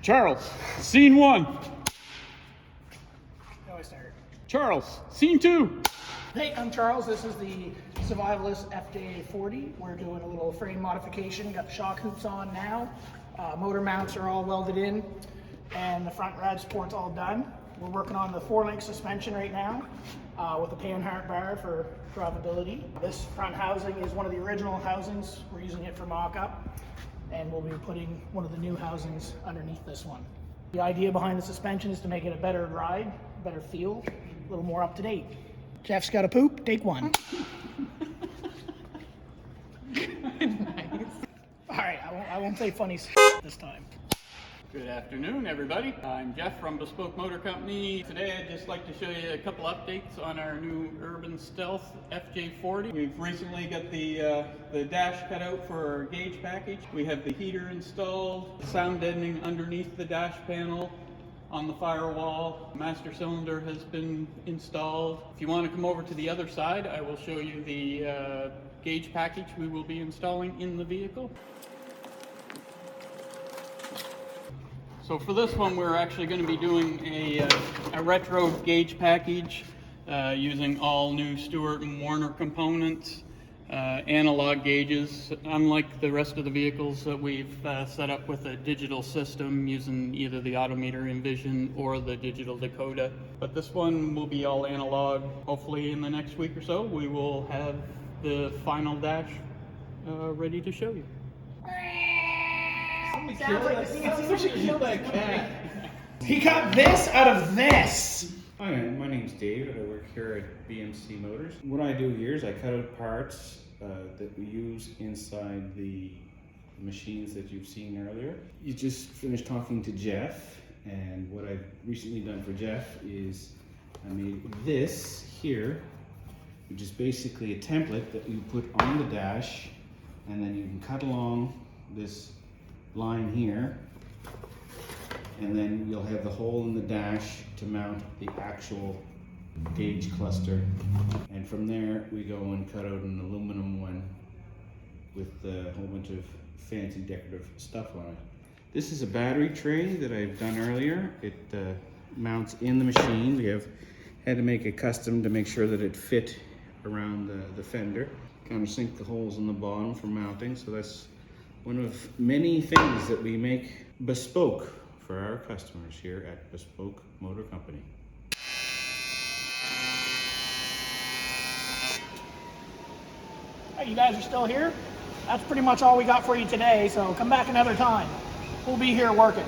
Charles, scene 1. Now I start. Charles, scene 2. Hey, I'm Charles. This is the Survivalist FJ40. We're doing a little frame modification. Got the shock hoops on now. Motor mounts are all welded in, and the front rad support's all done. We're working on the 4-link suspension right now with a Panhard bar for drivability. This front housing is one of the original housings. We're using it for mock-up, and we'll be putting one of the new housings underneath this one. The idea behind the suspension is to make it a better ride, better feel, a little more up to date. Jeff's got a poop, take one. Nice. All right, I won't say funny this time. Good afternoon, everybody. I'm Jeff from Bespoke Motor Company. Today I'd just like to show you a couple updates on our new Urban Stealth FJ40. We've recently got the dash cut out for our gauge package. We have the heater installed, sound deadening underneath the dash panel. On the firewall, master cylinder has been installed. If you want to come over to the other side, I will show you the gauge package we will be installing in the vehicle. So for this one, we're actually going to be doing a retro gauge package using all new Stewart & Warner components, analog gauges. Unlike the rest of the vehicles that we've set up with a digital system using either the Autometer Envision or the digital Dakota. But this one will be all analog. Hopefully in the next week or so, we will have the final dash ready to show you. Kill that cat. He got this out of this. Hi, my name's David. I work here at BMC Motors. What I do here is I cut out parts that we use inside the machines that you've seen earlier. You just finished talking to Jeff, and what I've recently done for Jeff is I made this here, which is basically a template that you put on the dash, and then you can cut along this line here, and then you'll have the hole in the dash to mount the actual gauge cluster, and from there we go and cut out an aluminum one with a whole bunch of fancy decorative stuff on it. This is a battery tray that I've done earlier. It mounts in the machine. We have had to make it custom to make sure that it fit around the fender. Countersink the holes in the bottom for mounting, so that's one of many things that we make bespoke for our customers here at Bespoke Motor Company. Hey, you guys are still here? That's pretty much all we got for you today, so come back another time. We'll be here working.